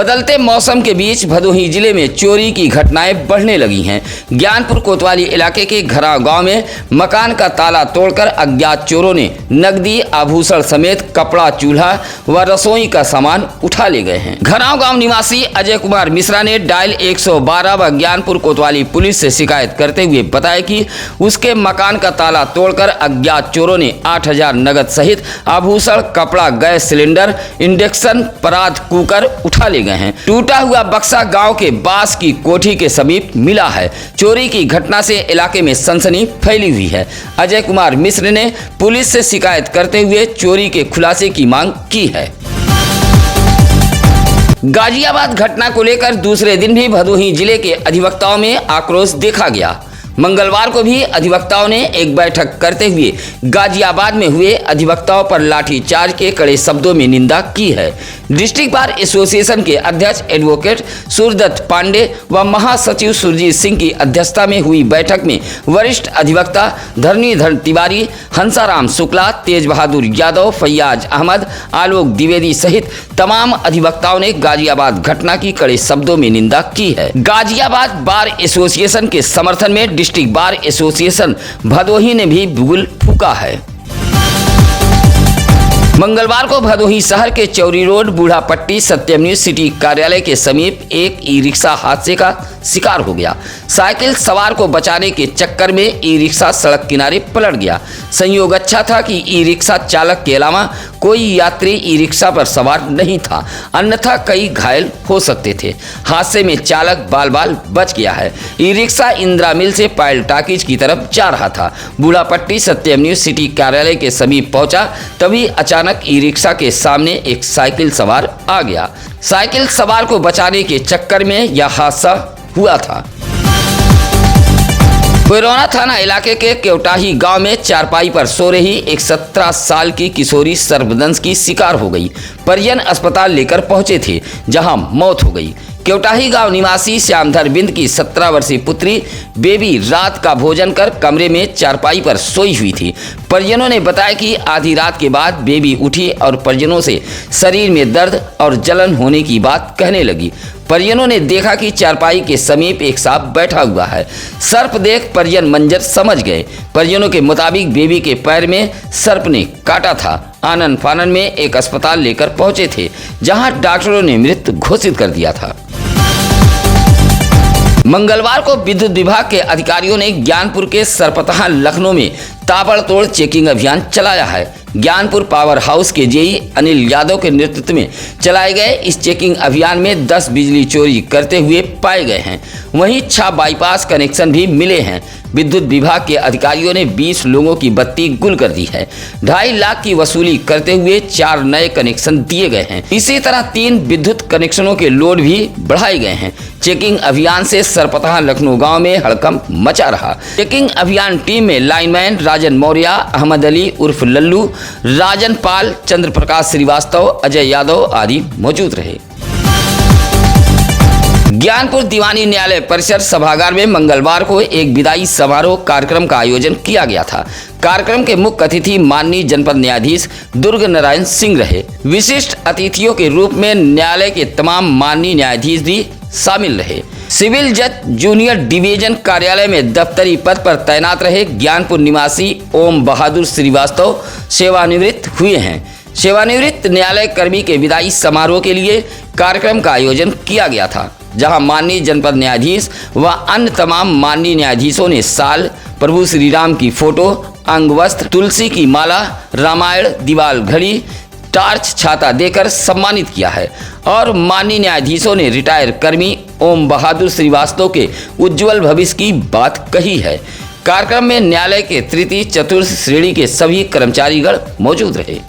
बदलते मौसम के बीच भदोही जिले में चोरी की घटनाएं बढ़ने लगी हैं। ज्ञानपुर कोतवाली इलाके के घराव गांव में मकान का ताला तोड़कर अज्ञात चोरों ने नकदी, आभूषण समेत कपड़ा, चूल्हा व रसोई का सामान उठा ले गए हैं। घराव गांव निवासी अजय कुमार मिश्रा ने डायल 112 व ज्ञानपुर कोतवाली पुलिस से शिकायत करते हुए बताया कि उसके मकान का ताला तोड़कर अज्ञात चोरों ने 8,000 नगद सहित आभूषण, कपड़ा, गैस सिलेंडर, इंडक्शन, परात, कुकर उठा ले गए हैं। टूटा हुआ बक्सा गांव के बास की कोठी के समीप मिला है। चोरी की घटना से इलाके में सनसनी फैली हुई है। अजय कुमार मिश्र ने पुलिस से शिकायत करते हुए चोरी के खुलासे की मांग की है। गाजियाबाद घटना को लेकर दूसरे दिन भी भदोही जिले के अधिवक्ताओं में आक्रोश देखा गया। मंगलवार को भी अधिवक्ताओं ने एक बैठक करते हुए गाजियाबाद में हुए अधिवक्ताओं पर लाठीचार्ज के कड़े शब्दों में निंदा की है। डिस्ट्रिक्ट बार एसोसिएशन के अध्यक्ष एडवोकेट सूर्यदत्त पांडे व महासचिव सुरजीत सिंह की अध्यक्षता में हुई बैठक में वरिष्ठ अधिवक्ता धरणीधर तिवारी, हंसाराम शुक्ला, तेज बहादुर यादव, फैयाज अहमद, आलोक द्विवेदी सहित तमाम अधिवक्ताओं ने गाजियाबाद घटना की कड़े शब्दों में निंदा की है। गाजियाबाद बार एसोसिएशन के समर्थन में डिस्ट्रिक्ट बार एसोसिएशन भदोही ने भी बिगुल फूंका है। मंगलवार को भदोही शहर के चौरी रोड बूढ़ापट्टी सत्यम न्यूज सिटी कार्यालय के समीप एक ई रिक्शा हादसे का शिकार हो गया। साइकिल सवार को बचाने के चक्कर में ई रिक्शा सड़क किनारे पलट गया। संयोग अच्छा था कि ई रिक्शा चालक के अलावा कोई यात्री ई रिक्शा पर सवार नहीं था, अन्यथा कई घायल हो सकते थे। हादसे में चालक बाल बाल बच गया है। ई रिक्शा इंदिरा मिल से पायल टाकीज की तरफ जा रहा था। बूढ़ापट्टी सत्यम न्यूज सिटी कार्यालय के समीप पहुंचा, तभी अचानक ई रिक्शा के सामने एक साइकिल सवार आ गया। साइकिल सवार को बचाने के चक्कर में यह हादसा हुआ था। कोयरोना थाना इलाके के केवटाही गांव में चारपाई पर सो रही एक 17 साल की किशोरी सर्पदंश की शिकार हो गई। परिजन अस्पताल लेकर पहुंचे थे, जहां मौत हो गई। केवटाही गांव निवासी श्यामधर बिंद की 17 वर्षीय पुत्री बेबी रात का भोजन कर कमरे में चारपाई पर सोई हुई थी। परिजनों ने बताया कि आधी रात के बाद बेबी उठी और परिजनों से शरीर में दर्द और जलन होने की बात कहने लगी। परिजनों ने देखा कि चारपाई के समीप एक सांप बैठा हुआ है। सर्प देख परिजन मंजर समझ गए। परिजनों के मुताबिक बेबी के पैर में सर्प ने काटा था। आनन फानन में एक अस्पताल लेकर पहुंचे थे, जहां डॉक्टरों ने मृत घोषित कर दिया था। मंगलवार को विद्युत विभाग के अधिकारियों ने ज्ञानपुर के सरपतहा लखनऊ में ताबड़तोड़ चेकिंग अभियान चलाया है। ज्ञानपुर पावर हाउस के जेई अनिल यादव के नेतृत्व में चलाए गए इस चेकिंग अभियान में 10 बिजली चोरी करते हुए पाए गए हैं। वहीं 6 बाईपास कनेक्शन भी मिले हैं। विद्युत विभाग के अधिकारियों ने 20 लोगों की बत्ती गुल कर दी है। 2.5 लाख की वसूली करते हुए 4 नए कनेक्शन दिए गए हैं। इसी तरह 3 विद्युत कनेक्शनों के लोड भी बढ़ाए गए हैं। चेकिंग अभियान से सरपतहा लखनऊ गांव में हड़कंप मचा रहा। चेकिंग अभियान टीम में लाइनमैन राजन मौर्य, अहमद अली उर्फ लल्लू, राजन पाल, चंद्र प्रकाश श्रीवास्तव, अजय यादव आदि मौजूद रहे। ज्ञानपुर दीवानी न्यायालय परिसर सभागार में मंगलवार को एक विदाई समारोह कार्यक्रम का आयोजन किया गया था। कार्यक्रम के मुख्य अतिथि माननीय जनपद न्यायाधीश दुर्ग नारायण सिंह रहे। विशिष्ट अतिथियों के रूप में न्यायालय के तमाम माननीय न्यायाधीश भी शामिल रहे। सिविल जज जूनियर डिवीजन कार्यालय में दफ्तरी पद पर तैनात रहे ज्ञानपुर निवासी ओम बहादुर श्रीवास्तव सेवानिवृत्त हुए हैं। सेवानिवृत्त न्यायालय कर्मी के विदाई समारोह के लिए कार्यक्रम का आयोजन किया गया था, जहां माननीय जनपद न्यायाधीश व अन्य तमाम माननीय न्यायाधीशों ने साल, प्रभु श्री राम की फोटो, अंगवस्त्र, तुलसी की माला, रामायण, दीवाल घड़ी, टार्च, छाता देकर सम्मानित किया है। और माननीय न्यायाधीशों ने रिटायर कर्मी ओम बहादुर श्रीवास्तव के उज्जवल भविष्य की बात कही है। कार्यक्रम में न्यायालय के तृतीय चतुर्थ श्रेणी के सभी कर्मचारीगण मौजूद रहे।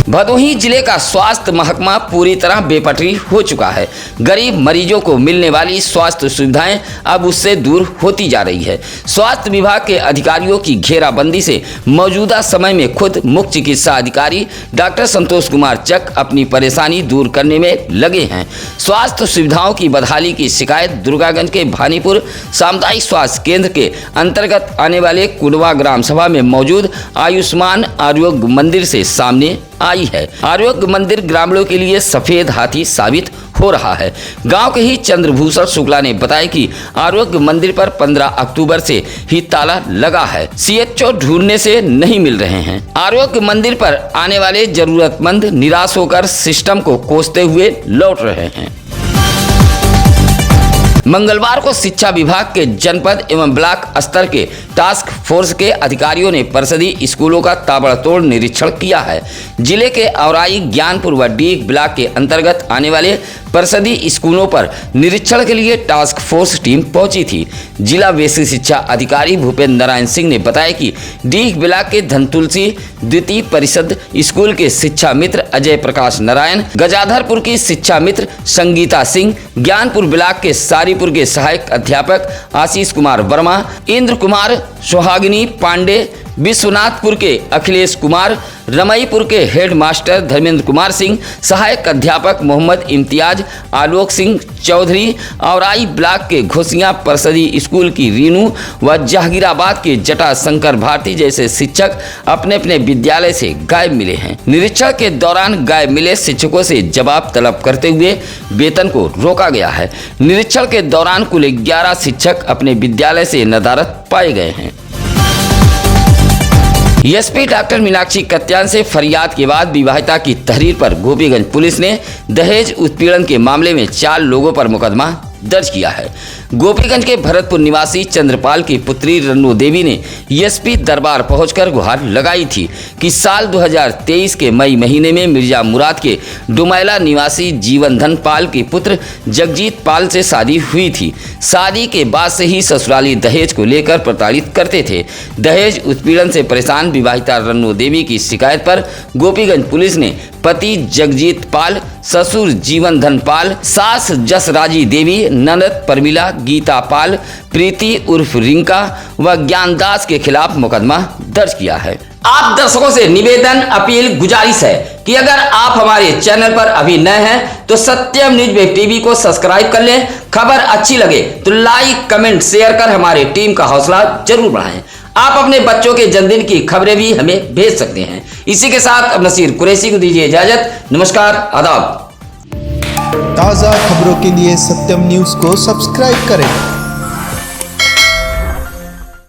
भदोही जिले का स्वास्थ्य महकमा पूरी तरह बेपटरी हो चुका है। गरीब मरीजों को मिलने वाली स्वास्थ्य सुविधाएं अब उससे दूर होती जा रही है। स्वास्थ्य विभाग के अधिकारियों की घेराबंदी से मौजूदा समय में खुद मुख्य चिकित्सा अधिकारी डॉक्टर संतोष कुमार चक अपनी परेशानी दूर करने में लगे हैं। स्वास्थ्य सुविधाओं की बदहाली की शिकायत दुर्गागंज के भानीपुर सामुदायिक स्वास्थ्य केंद्र के अंतर्गत आने वाले कुंडवा ग्राम सभा में मौजूद आयुष्मान आरोग्य मंदिर से सामने आई है। आरोग्य मंदिर ग्रामीणों के लिए सफेद हाथी साबित हो रहा है। गांव के ही चंद्रभूषण शुक्ला ने बताया कि आरोग्य मंदिर पर 15 अक्टूबर से ही ताला लगा है। सीएचओ ढूंढने से नहीं मिल रहे हैं। आरोग्य मंदिर पर आने वाले जरूरतमंद निराश होकर सिस्टम को कोसते हुए लौट रहे हैं। मंगलवार को शिक्षा विभाग के जनपद एवं ब्लॉक स्तर के टास्क फोर्स के अधिकारियों ने परिषदीय स्कूलों का ताबड़तोड़ निरीक्षण किया है। जिले के औराई, ज्ञानपुर व डीग ब्लॉक के अंतर्गत आने वाले परिषदीय स्कूलों पर निरीक्षण के लिए टास्क फोर्स टीम पहुंची थी। जिला बेसिक शिक्षा अधिकारी भूपेंद्र नारायण सिंह ने बताया कि डीग ब्लॉक के धनतुलसी द्वितीय परिषद स्कूल के शिक्षा मित्र अजय प्रकाश नारायण, गजाधरपुर की शिक्षा मित्र संगीता सिंह, ज्ञानपुर ब्लॉक के सारीपुर के सहायक अध्यापक आशीष कुमार वर्मा, इंद्र कुमार, सुहागिनी पांडे, विश्वनाथपुर के अखिलेश कुमार, रमईपुर के हेड मास्टर धर्मेंद्र कुमार सिंह, सहायक अध्यापक मोहम्मद इम्तियाज, आलोक सिंह चौधरी, औराई ब्लॉक के घोसिया परिषदीय स्कूल की रीनू व जहांगीराबाद के जटा शंकर भारती जैसे शिक्षक अपने अपने विद्यालय से गायब मिले हैं। निरीक्षण के दौरान गायब मिले शिक्षकों से जवाब तलब करते हुए वेतन को रोका गया है। निरीक्षण के दौरान कुल 11 शिक्षक अपने विद्यालय से नदारद पाए गए हैं। एसपी डॉक्टर मीनाक्षी कत्यान से फरियाद के बाद विवाहिता की तहरीर पर गोपीगंज पुलिस ने दहेज उत्पीड़न के मामले में 4 लोगों पर मुकदमा दर्ज किया है। गोपीगंज के भरतपुर निवासी चंद्रपाल की पुत्री रन्नू देवी ने एसपी दरबार पहुंचकर गुहार लगाई थी कि साल 2023 के मई महीने में मिर्जा मुराद के डुमैला निवासी जीवनधन पाल के पुत्र जगजीत पाल से शादी हुई थी। शादी के बाद से ही ससुराली दहेज को लेकर प्रताड़ित करते थे। दहेज उत्पीड़न से परेशान विवाहिता रन्नू देवी की शिकायत पर गोपीगंज पुलिस ने पति जगजीत पाल, ससुर जीवनधन पाल, सास जसराजी देवी, ननद परमिला, गीता पाल, प्रीति उर्फ रिंका व ज्ञानदास के खिलाफ मुकदमा दर्ज किया है। आप दर्शकों से निवेदन, अपील, गुजारिश है कि अगर आप हमारे चैनल पर अभी नए हैं तो सत्यम न्यूज वेब टीवी को सब्सक्राइब कर लें। खबर अच्छी लगे तो लाइक, कमेंट, शेयर कर हमारी टीम का हौसला जरूर बढ़ाएं। आप अपने बच्चों के जन्मदिन की खबरें भी हमें भेज सकते हैं। इसी के साथ अब नसीर कुरैशी को दीजिए इजाजत। नमस्कार, आदाब। ताज़ा खबरों के लिए सत्यम न्यूज़ को सब्सक्राइब करें।